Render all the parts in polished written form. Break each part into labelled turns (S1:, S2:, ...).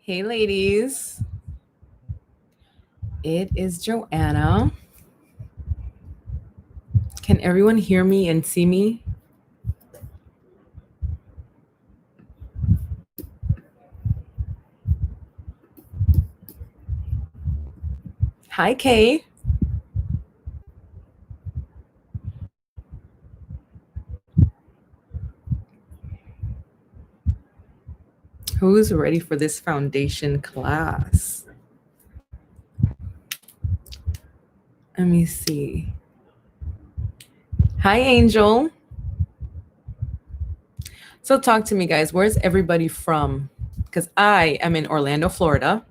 S1: Hey, ladies. It is Joanna. Can everyone hear me and see me? Hi, Kay. Who's ready for this foundation class? Let me see. Hi, Angel. So talk to me, guys. Where's everybody from? Because I am in Orlando, Florida,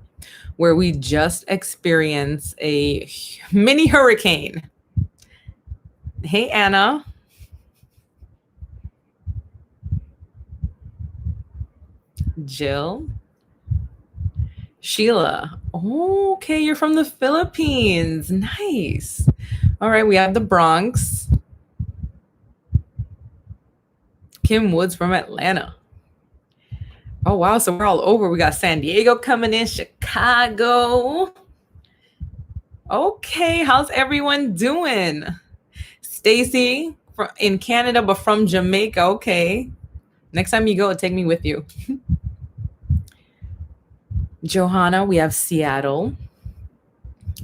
S1: where we just experienced a mini hurricane. Hey, Anna. Jill. Sheila. Oh, okay, you're from the Philippines. Nice. All right, we have the Bronx. Kim Woods from Atlanta. Oh, wow. So we're all over. We got San Diego coming in, Chicago. Okay, how's everyone doing? Stacy in Canada, but from Jamaica. Okay. Next time you go, take me with you. Johanna, we have Seattle.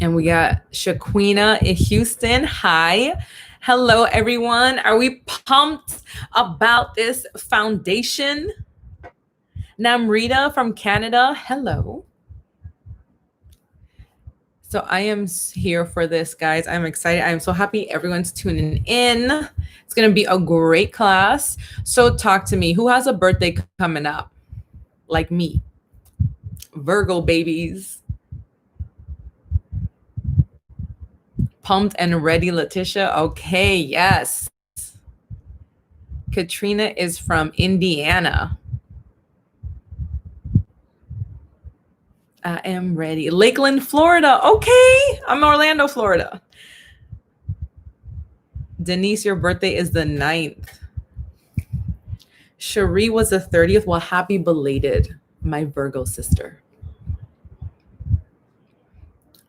S1: And we got Shaquina in Houston. Hi. Hello, everyone. Are we pumped about this foundation? Namrita from Canada. Hello. So I am here for this, guys. I'm excited. I'm so happy everyone's tuning in. It's going to be a great class. So talk to me. Who has a birthday coming up? Like me. Virgo babies. Pumped and ready, Letitia. Okay, yes. Katrina is from Indiana. I am ready. Lakeland, Florida. Okay, I'm Orlando, Florida. Denise, your birthday is the 9th. Cherie was the 30th. Well, happy belated, my Virgo sister.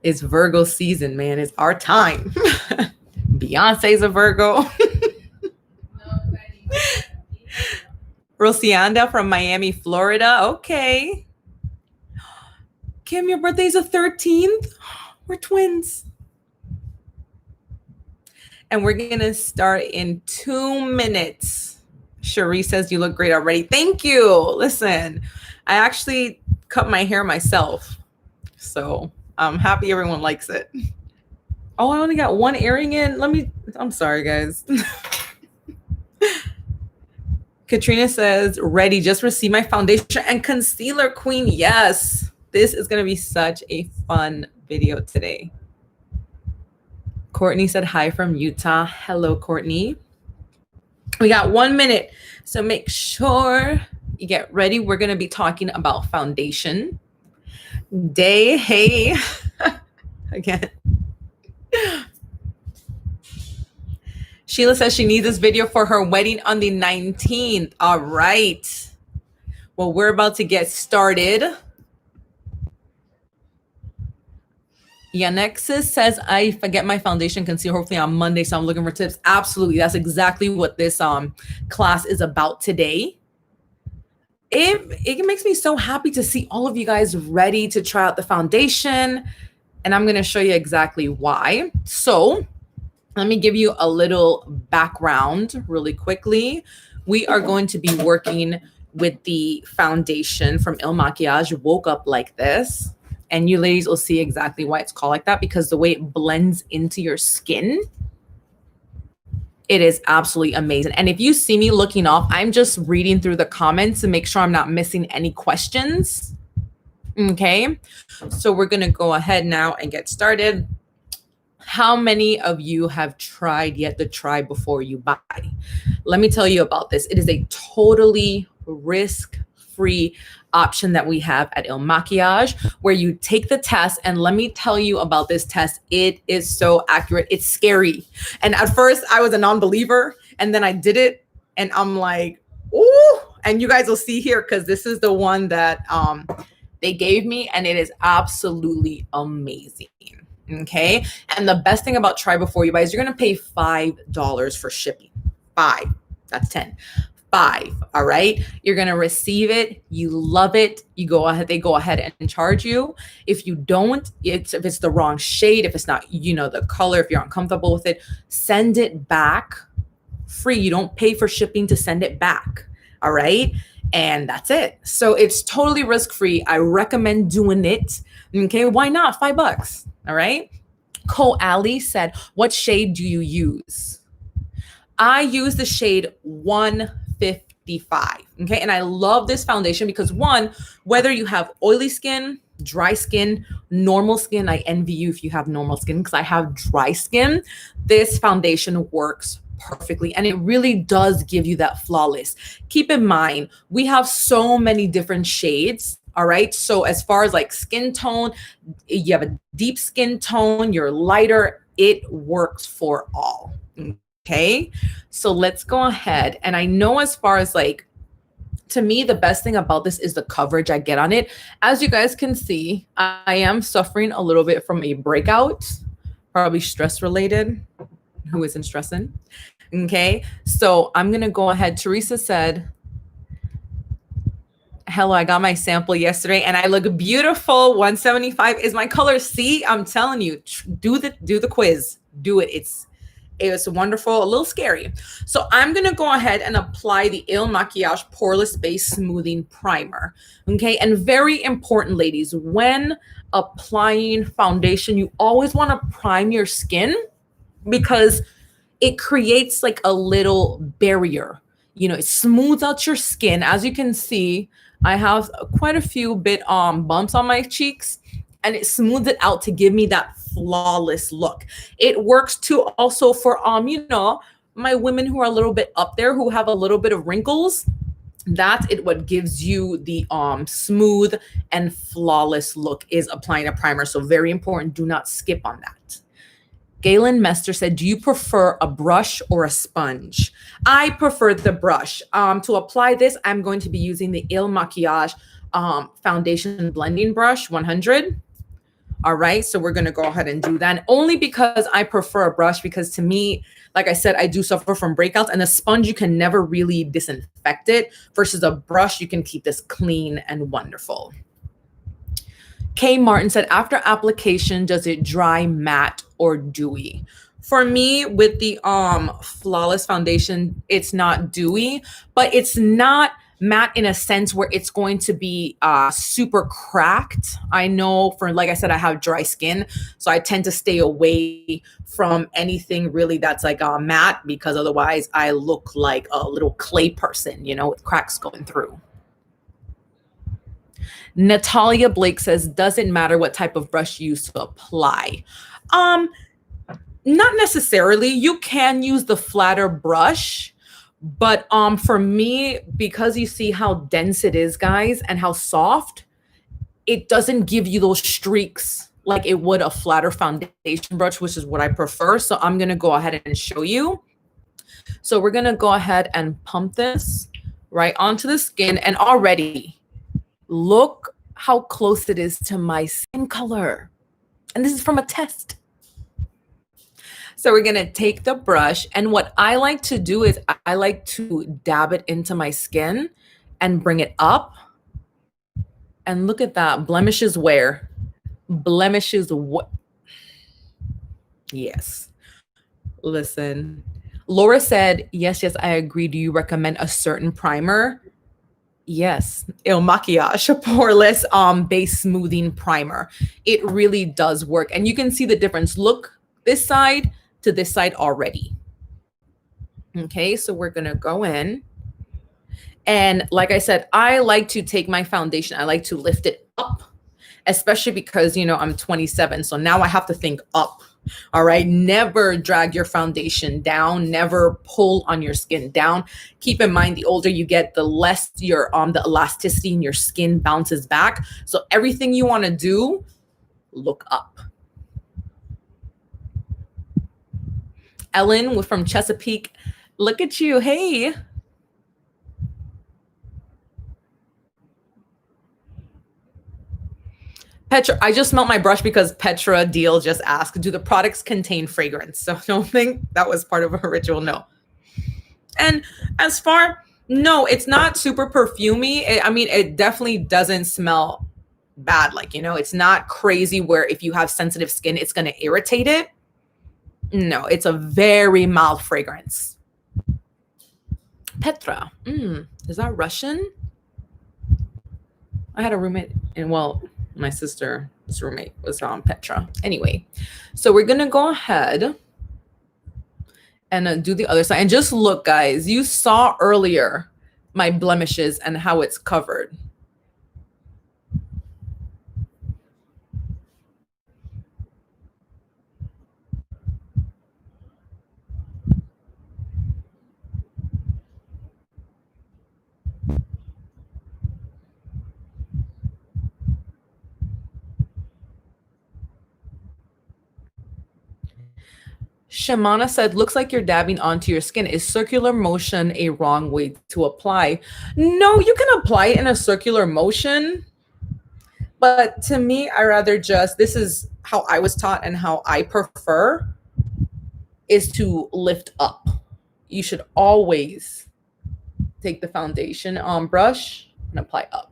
S1: It's Virgo season, man. It's our time. Beyonce's a Virgo. Rosianda from Miami, Florida. Okay. Kim, your birthday's the 13th. We're twins. And we're going to start in 2 minutes. Cherie says you look great already. Thank you. Listen, I actually cut my hair myself. So I'm happy everyone likes it. Oh, I only got one earring in. I'm sorry, guys. Katrina says, ready, just receive my foundation and concealer, queen. Yes, this is going to be such a fun video today. Courtney said hi from Utah. Hello, Courtney. We got 1 minute, so make sure you get ready. We're going to be talking about foundation. Day, hey, again. Sheila says she needs this video for her wedding on the 19th. All right. Well, we're about to get started. Yanexis says, I forget my foundation concealer hopefully on Monday, so I'm looking for tips. Absolutely. That's exactly what this class is about today. It makes me so happy to see all of you guys ready to try out the foundation, and I'm going to show you exactly why. So let me give you a little background really quickly. We are going to be working with the foundation from Il Makiage, Woke Up Like This. And you ladies will see exactly why it's called like that, because the way it blends into your skin, it is absolutely amazing. And if you see me looking off, I'm just reading through the comments to make sure I'm not missing any questions. Okay, so we're going to go ahead now and get started. How many of you have tried yet the try before you buy? Let me tell you about this. It is a totally risk-free option that we have at Il Makiage, where you take the test, and let me tell you about this test. It is so accurate. It's scary. And at first I was a non-believer, and then I did it and I'm like, ooh, and you guys will see here, because this is the one that they gave me, and it is absolutely amazing. Okay. And the best thing about try before you buy is you're going to pay $5 for shipping. Five. That's 10. Five. All right. You're going to receive it. You love it. You go ahead. They go ahead and charge you. If you don't, if it's the wrong shade, if it's not, the color, if you're uncomfortable with it, send it back free. You don't pay for shipping to send it back. All right. And that's it. So it's totally risk-free. I recommend doing it. Okay. Why not? $5. All right. Cole Ali said, what shade do you use? I use the shade 155. Okay. And I love this foundation because one, whether you have oily skin, dry skin, normal skin, I envy you if you have normal skin because I have dry skin. This foundation works perfectly. And it really does give you that flawless. Keep in mind, we have so many different shades. All right. So as far as like skin tone, you have a deep skin tone, you're lighter, it works for all. Okay. So let's go ahead. And I know as far as like, to me, the best thing about this is the coverage I get on it. As you guys can see, I am suffering a little bit from a breakout, probably stress related. Who isn't stressing? Okay. So I'm going to go ahead. Teresa said, hello, I got my sample yesterday and I look beautiful. 175 is my color. See, I'm telling you, do the quiz. Do it. It's wonderful, a little scary. So I'm going to go ahead and apply the Il Makiage Poreless Base Smoothing Primer. Okay. And very important, ladies, when applying foundation, you always want to prime your skin because it creates like a little barrier. It smooths out your skin. As you can see, I have quite a few bumps on my cheeks, and it smooths it out to give me that flawless look. It works too also for my women who are a little bit up there, who have a little bit of wrinkles. That's it. What gives you the smooth and flawless look is applying a primer. So very important. Do not skip on that. Galen Mester said, do you prefer a brush or a sponge? I prefer the brush. To apply this, I'm going to be using the Il Makiage Foundation Blending Brush 100. All right, so we're going to go ahead and do that. Only because I prefer a brush, because to me, like I said, I do suffer from breakouts, and a sponge, you can never really disinfect it, versus a brush, you can keep this clean and wonderful. Kay Martin said, after application, does it dry, matte, or dewy? For me, with the Flawless Foundation, it's not dewy, but it's not matte in a sense where it's going to be super cracked. I know like I said, I have dry skin, so I tend to stay away from anything really that's like matte, because otherwise I look like a little clay person, with cracks going through. Natalia Blake says, doesn't matter what type of brush you use to apply. Not necessarily. You can use the flatter brush, but for me, because you see how dense it is, guys, and how soft, it doesn't give you those streaks like it would a flatter foundation brush, which is what I prefer. So I'm going to go ahead and show you. So we're going to go ahead and pump this right onto the skin, and already look how close it is to my skin color. And this is from a test. So we're going to take the brush, and what I like to do is I like to dab it into my skin and bring it up. And look at that. Blemishes where? Blemishes what? Yes. Listen. Laura said, yes, I agree. Do you recommend a certain primer? Yes, Il Makiage Poreless Base Smoothing Primer. It really does work. And you can see the difference. Look this side to this side already. Okay, so we're going to go in. And like I said, I like to take my foundation. I like to lift it up, especially because, I'm 27. So now I have to think up. All right. Never drag your foundation down. Never pull on your skin down. Keep in mind, the older you get, the less your the elasticity in your skin bounces back. So everything you want to do, look up. Ellen from Chesapeake, look at you. Hey. Petra, I just smelled my brush because Petra Deal just asked, do the products contain fragrance? So I don't think that was part of a ritual. No. And as far, no, it's not super perfumey. I mean, it definitely doesn't smell bad. Like, it's not crazy where if you have sensitive skin, it's going to irritate it. No, it's a very mild fragrance. Petra. Is that Russian? I had a roommate, and well, my sister's roommate was Petra. Anyway, so we're going to go ahead and do the other side. And just look, guys, you saw earlier my blemishes and how it's covered. Shamana said, looks like you're dabbing onto your skin. Is circular motion a wrong way to apply? No, you can apply it in a circular motion. But to me, I rather just, this is how I was taught and how I prefer, is to lift up. You should always take the foundation brush and apply up.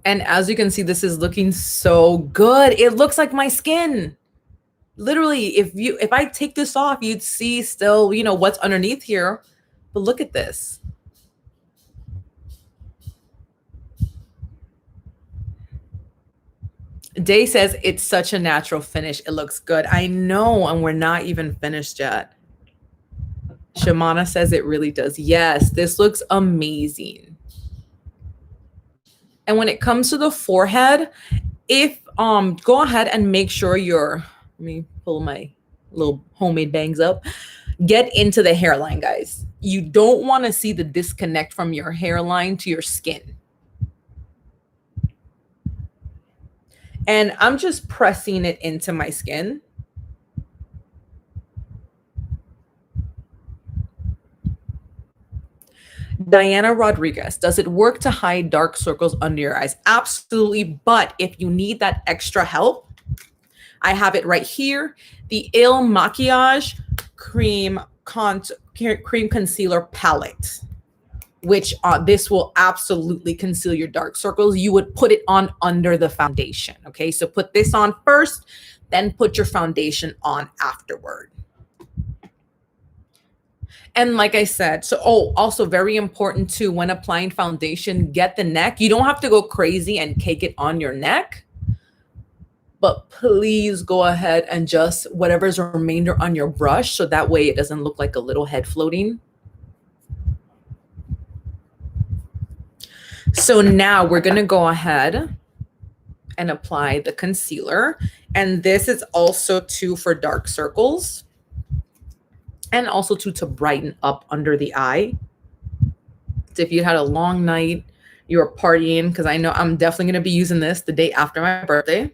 S1: And as you can see, this is looking so good. It looks like my skin. Literally, if I take this off, you'd see still, what's underneath here. But look at this. Day says it's such a natural finish. It looks good. I know, and we're not even finished yet. Shamana says it really does. Yes, this looks amazing. And when it comes to the forehead, if go ahead and make sure let me pull my little homemade bangs up. Get into the hairline, guys. You don't want to see the disconnect from your hairline to your skin. And I'm just pressing it into my skin. Diana Rodriguez, does it work to hide dark circles under your eyes? Absolutely. But if you need that extra help, I have it right here. The Il Maquillage Cream Concealer Palette, which this will absolutely conceal your dark circles. You would put it on under the foundation. Okay, so put this on first, then put your foundation on afterward. And like I said, also very important too, when applying foundation, get the neck. You don't have to go crazy and cake it on your neck, but please go ahead and just whatever's remainder on your brush, so that way it doesn't look like a little head floating. So now we're going to go ahead and apply the concealer. And this is also too for dark circles. And also to brighten up under the eye. So if you had a long night, you were partying, because I know I'm definitely going to be using this the day after my birthday.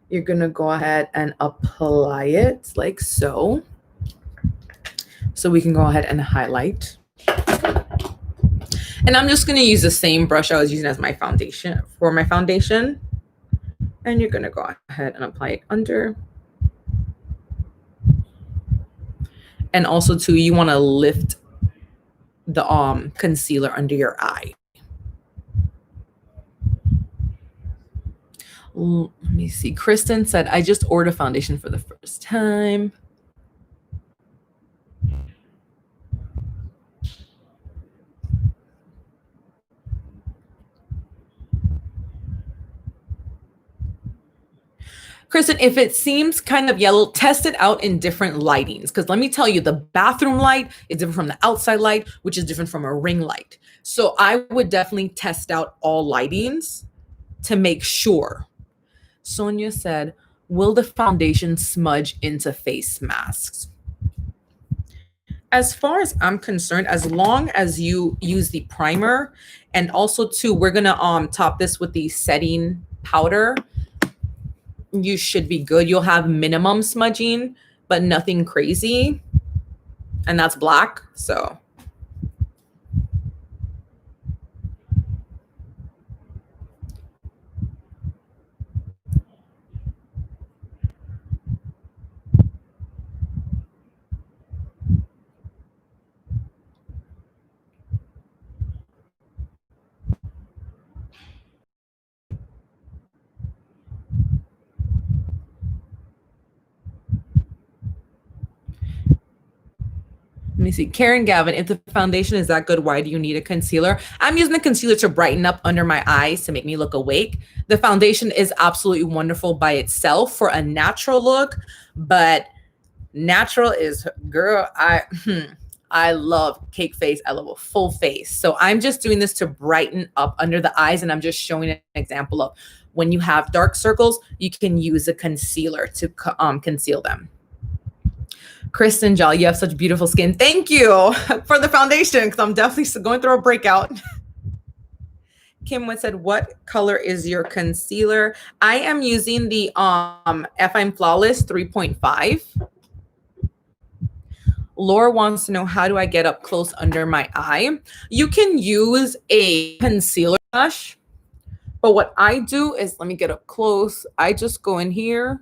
S1: You're going to go ahead and apply it like so. So we can go ahead and highlight. And I'm just going to use the same brush I was using as my foundation for my foundation. And you're going to go ahead and apply it under. And also too, you want to lift the concealer under your eye. Let me see. Kristen said, I just ordered a foundation for the first time. Kristen, if it seems kind of yellow, test it out in different lightings. Because let me tell you, the bathroom light is different from the outside light, which is different from a ring light. So I would definitely test out all lightings to make sure. Sonia said, will the foundation smudge into face masks? As far as I'm concerned, as long as you use the primer, and also too, we're gonna top this with the setting powder, you should be good. You'll have minimum smudging, but nothing crazy. And that's black. So me see. Karen Gavin, if the foundation is that good, why do you need a concealer? I'm using the concealer to brighten up under my eyes to make me look awake. The foundation is absolutely wonderful by itself for a natural look, but natural is, girl, I love cake face. I love a full face. So I'm just doing this to brighten up under the eyes, and I'm just showing an example of when you have dark circles, you can use a concealer to conceal them. Kristen Jal, you have such beautiful skin. Thank you for the foundation, because I'm definitely going through a breakout. Kim said, what color is your concealer? I am using the FM Flawless 3.5. Laura wants to know, how do I get up close under my eye? You can use a concealer brush, but what I do is, let me get up close. I just go in here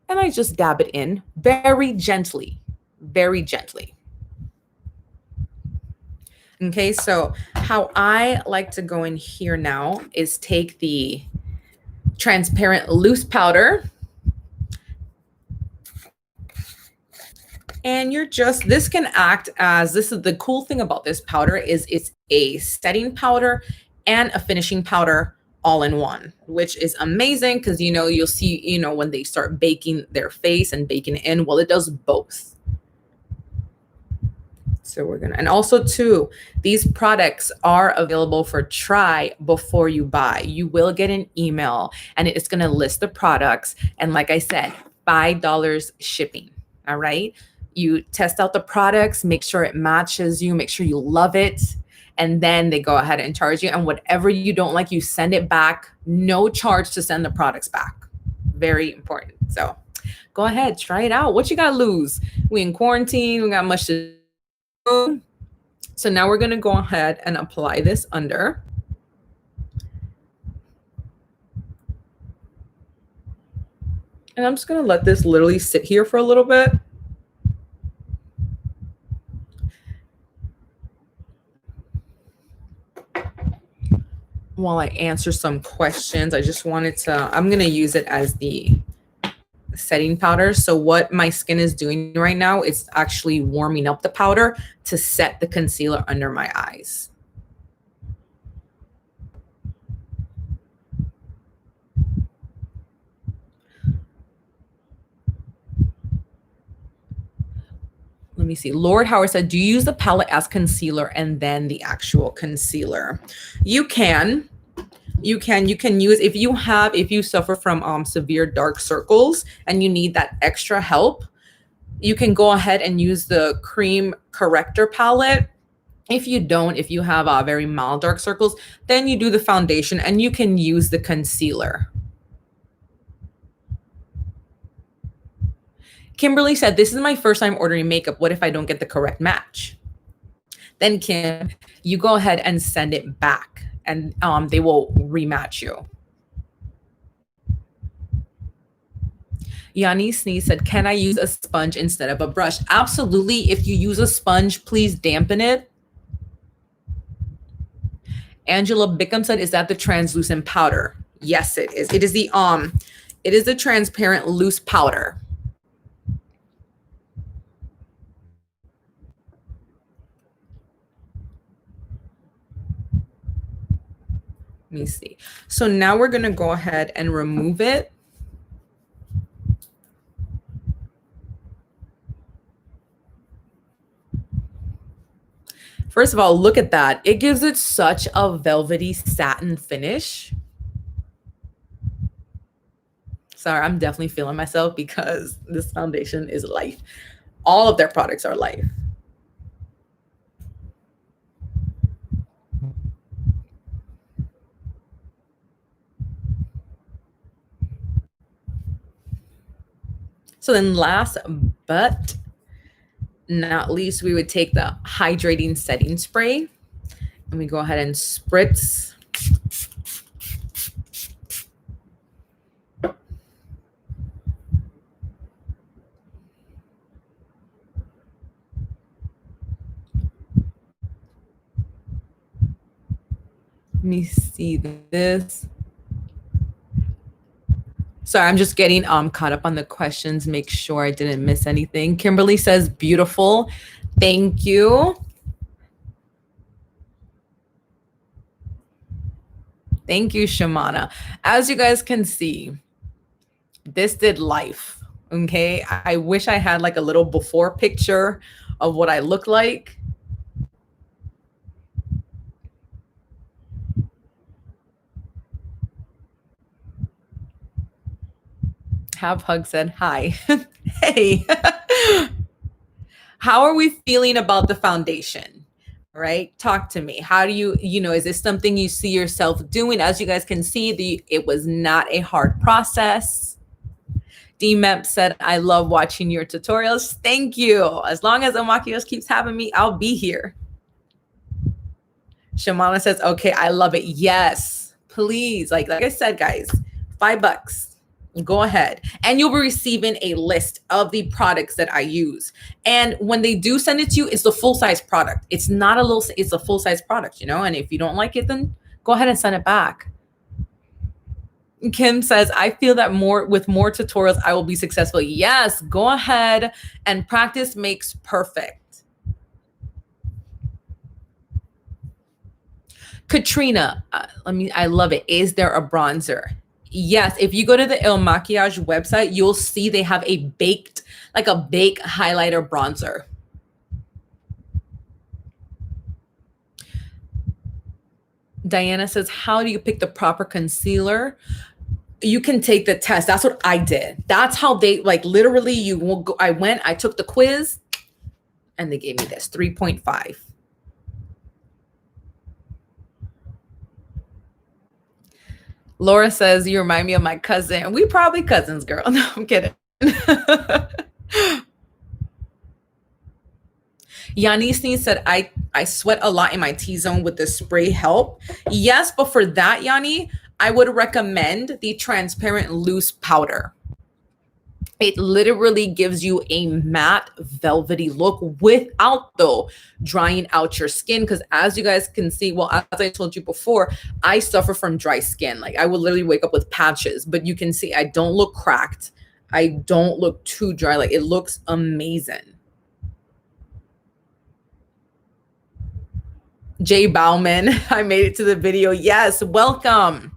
S1: and I just dab it in very gently, very gently. Okay, so how I like to go in here now is take the transparent loose powder, and this can act as, this is the cool thing about this powder, is it's a setting powder and a finishing powder all in one, which is amazing because, you'll see, when they start baking their face and baking it in, well, it does both. So and also too, these products are available for try before you buy. You will get an email and it's going to list the products. And like I said, $5 shipping. All right. You test out the products, make sure it matches you, make sure you love it. And then they go ahead and charge you. And whatever you don't like, you send it back. No charge to send the products back. Very important. So go ahead, try it out. What you got to lose? We in quarantine. We got much to do. So now we're going to go ahead and apply this under. And I'm just going to let this literally sit here for a little bit. While I answer some questions, I just wanted to, I'm going to use it as the setting powder. So what my skin is doing right now is actually warming up the powder to set the concealer under my eyes. Let me see. Lord Howard said, do you use the palette as concealer and then the actual concealer? You can use, if you suffer from severe dark circles and you need that extra help, you can go ahead and use the cream corrector palette. If you have very mild dark circles, then you do the foundation and you can use the concealer. Kimberly said, this is my first time ordering makeup. What if I don't get the correct match? Then Kim, you go ahead and send it back and they will rematch you. Yanni Sneeze said, can I use a sponge instead of a brush? Absolutely. If you use a sponge, please dampen it. Angela Bickham said, is that the translucent powder? Yes, it is. It is the transparent loose powder. Let me see. So now we're going to go ahead and remove it. First of all, look at that. It gives it such a velvety satin finish. Sorry, I'm definitely feeling myself because this foundation is life. All of their products are life. So then last but not least, we would take the hydrating setting spray and we go ahead and spritz. Let me see this. Sorry, I'm just getting caught up on the questions, make sure I didn't miss anything. Kimberly says, beautiful. Thank you. Thank you, Shamana. As you guys can see, this did life. Okay. I wish I had like a little before picture of what I look like. Have Hug said hi. Hey. How are we feeling about the foundation? Right? Talk to me. How do you, is this something you see yourself doing? As you guys can see, it was not a hard process. DMEP said, I love watching your tutorials. Thank you. As long as Amakios keeps having me, I'll be here. Shamana says, okay, I love it. Yes, please. Like I said, guys, $5. Go ahead. And you'll be receiving a list of the products that I use. And when they do send it to you, it's the full size product. It's not a little, it's a full size product, and if you don't like it, then go ahead and send it back. Kim says, I feel that with more tutorials, I will be successful. Yes, go ahead, and practice makes perfect. Katrina, I love it. Is there a bronzer? Yes, if you go to the Il Maquillage website, you'll see they have a bake highlighter bronzer. Diana says, how do you pick the proper concealer? You can take the test. That's what I did. That's how they literally you will go. I took the quiz and they gave me this 3.5. Laura says, you remind me of my cousin. We probably cousins, girl. No, I'm kidding. Yanisni said, I sweat a lot in my T-zone. With the spray help? Yes, but for that, Yanni, I would recommend the transparent loose powder. It literally gives you a matte velvety look without though drying out your skin. Because as you guys can see, well, as I told you before, I suffer from dry skin. Like I would literally wake up with patches, but you can see I don't look cracked. I don't look too dry. Like it looks amazing. Jay Bauman, I made it to the video. Yes, welcome.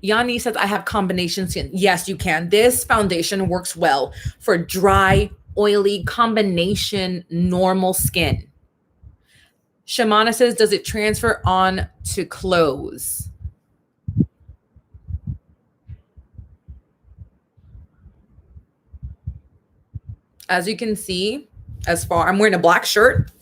S1: Yanni says, I have combination skin. Yes, you can. This foundation works well for dry, oily, combination, normal skin. Shamana says, does it transfer on to clothes? As you can see, I'm wearing a black shirt.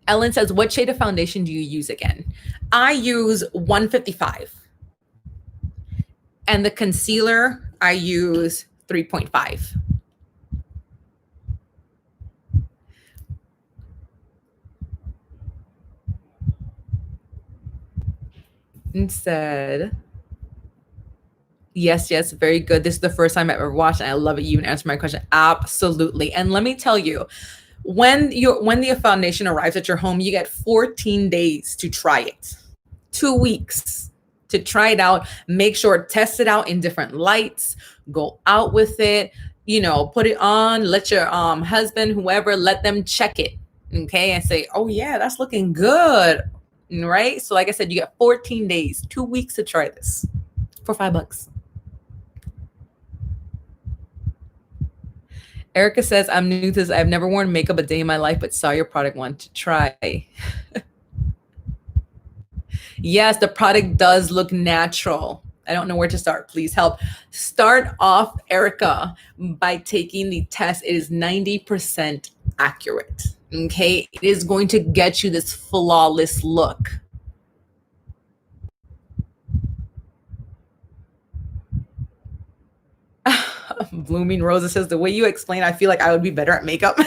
S1: Ellen says, what shade of foundation do you use again? I use 155. And the concealer, I use 3.5. And said, yes, very good. This is the first time I've ever watched, and I love it. You even answered my question. Absolutely. And let me tell you, when the foundation arrives at your home, you get 14 days to try it. 2 weeks to try it out. Make sure, test it out in different lights. Go out with it. Put it on. Let your husband, whoever, let them check it. Okay, and say, oh yeah, that's looking good. Right? So like I said, you get 14 days, 2 weeks to try this for $5. Erica says, I'm new to this. I've never worn makeup a day in my life, but saw your product, want to try. Yes, the product does look natural. I don't know where to start. Please help. Start off, Erica, by taking the test. It is 90% accurate. Okay. It is going to get you this flawless look. Blooming Rosa says, the way you explain, I feel like I would be better at makeup.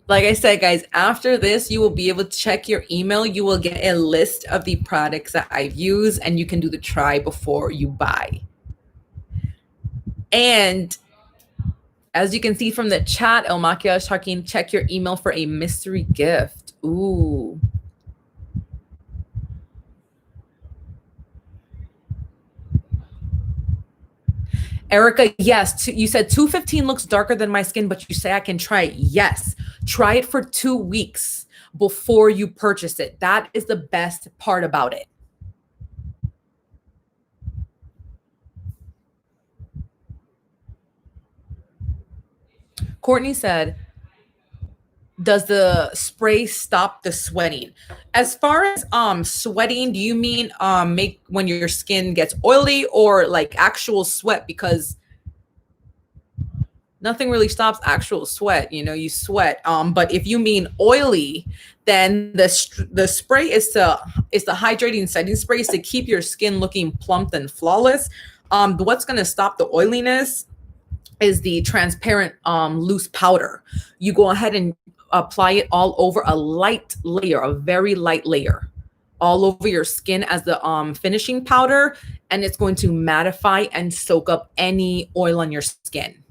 S1: Like I said, guys, after this, you will be able to check your email. You will get a list of the products that I've used, and you can do the try before you buy. And as you can see from the chat, El Maquillage talking, check your email for a mystery gift. Ooh. Erica, yes, you said 215 looks darker than my skin, but you say I can try it. Yes, try it for 2 weeks before you purchase it. That is the best part about it. Courtney said, does the spray stop the sweating? As far as sweating, do you mean make when your skin gets oily or like actual sweat? Because nothing really stops actual sweat. You know, you sweat. But if you mean oily, then the spray is the hydrating setting spray is to keep your skin looking plump and flawless. What's going to stop the oiliness is the transparent loose powder. You go ahead and apply it all over a light layer, a very light layer, all over your skin as the finishing powder, and it's going to mattify and soak up any oil on your skin.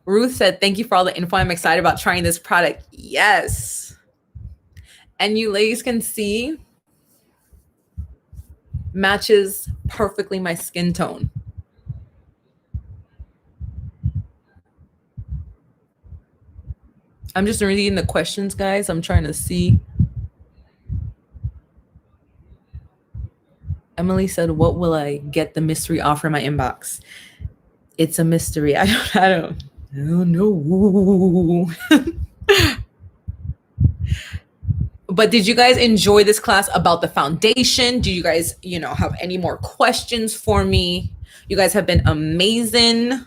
S1: Ruth said, thank you for all the info. I'm excited about trying this product. Yes. And you ladies can see, matches perfectly my skin tone. I'm just reading the questions, guys. I'm trying to see. Emily said, what will I get the mystery offer in my inbox? It's a mystery. I don't know. But did you guys enjoy this class about the foundation? Do you guys, have any more questions for me? You guys have been amazing.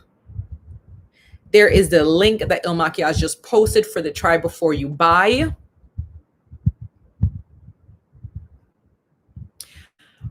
S1: There is the link that Il Maquillage just posted for the try before you buy.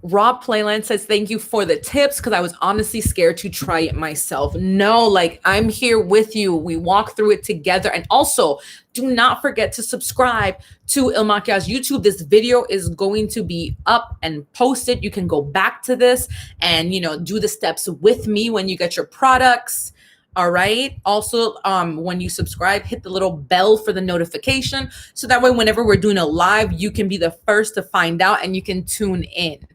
S1: Rob Playland says, thank you for the tips because I was honestly scared to try it myself. No, like I'm here with you. We walk through it together. And also, do not forget to subscribe to Il Maquillage YouTube. This video is going to be up and posted. You can go back to this and, do the steps with me when you get your products. All right. Also, when you subscribe, hit the little bell for the notification. So that way, whenever we're doing a live, you can be the first to find out and you can tune in.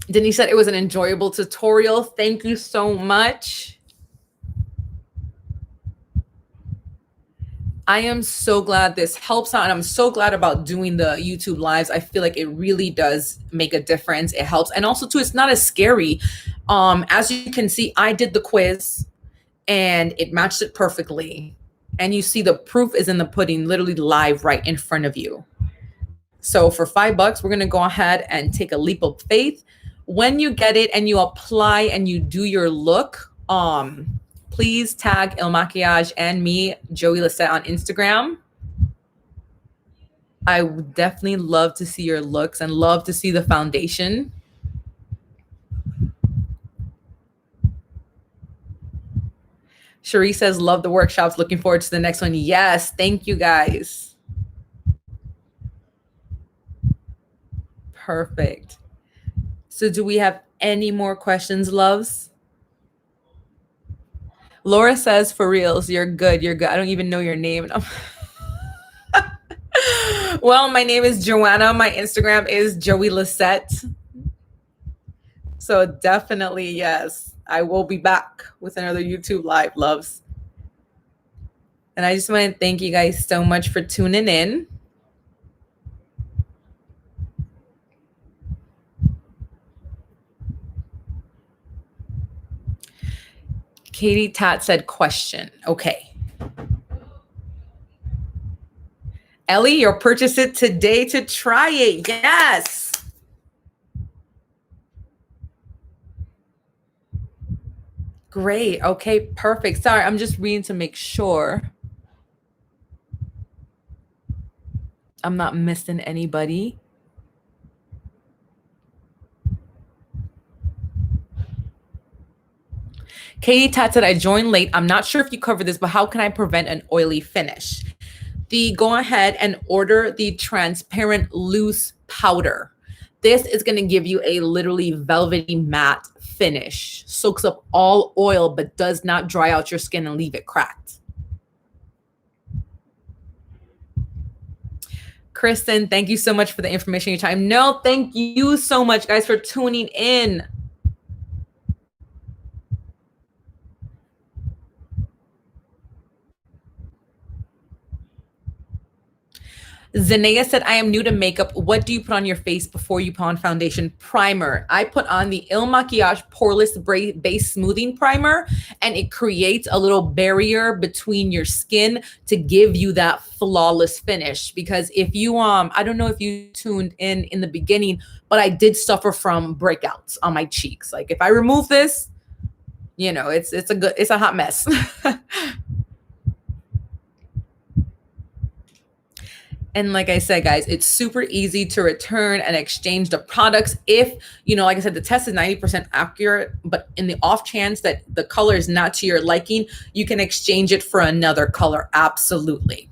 S1: Denise said it was an enjoyable tutorial. Thank you so much. I am so glad this helps out, and I'm so glad about doing the YouTube lives. I feel like it really does make a difference. It helps. And also too, it's not as scary. As you can see, I did the quiz and it matched it perfectly. And you see the proof is in the pudding, literally live right in front of you. So for $5, we're going to go ahead and take a leap of faith. When you get it and you apply and you do your look, please tag Il Maquillage and me, Joey Lisette, on Instagram. I would definitely love to see your looks and love to see the foundation. Cherie says, love the workshops. Looking forward to the next one. Yes, thank you guys. Perfect. So do we have any more questions, loves? Laura says, for reals, you're good. You're good. I don't even know your name. Well, my name is Joanna. My Instagram is Joey Lisette. So definitely, yes, I will be back with another YouTube live, loves. And I just want to thank you guys so much for tuning in. Katie Tat said, question. Okay. Ellie, you'll purchase it today to try it. Yes. Great. Okay, perfect. Sorry, I'm just reading to make sure I'm not missing anybody. Katie Tat said, I joined late. I'm not sure if you covered this, but how can I prevent an oily finish? go ahead and order the transparent loose powder. This is going to give you a literally velvety matte finish. Soaks up all oil, but does not dry out your skin and leave it cracked. Kristen, thank you so much for the information, your time. No, thank you so much, guys, for tuning in. Zenea said, I am new to makeup. What do you put on your face before you put on foundation? Primer. I put on the Il Makiage Poreless Base Smoothing Primer, and it creates a little barrier between your skin to give you that flawless finish. Because if you, I don't know if you tuned in the beginning, but I did suffer from breakouts on my cheeks. Like if I remove this, you know, it's a hot mess. And like I said, guys, it's super easy to return and exchange the products. If, you know, like I said, the test is 90% accurate, but in the off chance that the color is not to your liking, you can exchange it for another color. Absolutely.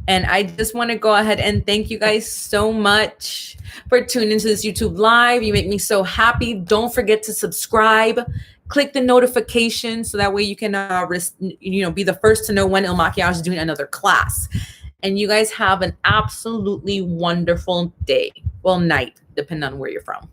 S1: And I just want to go ahead and thank you guys so much for tuning into this YouTube live. You make me so happy. Don't forget to subscribe. Click the notification so that way you can, be the first to know when Il Makiage is doing another class. And you guys have an absolutely wonderful day. Well, night, depending on where you're from.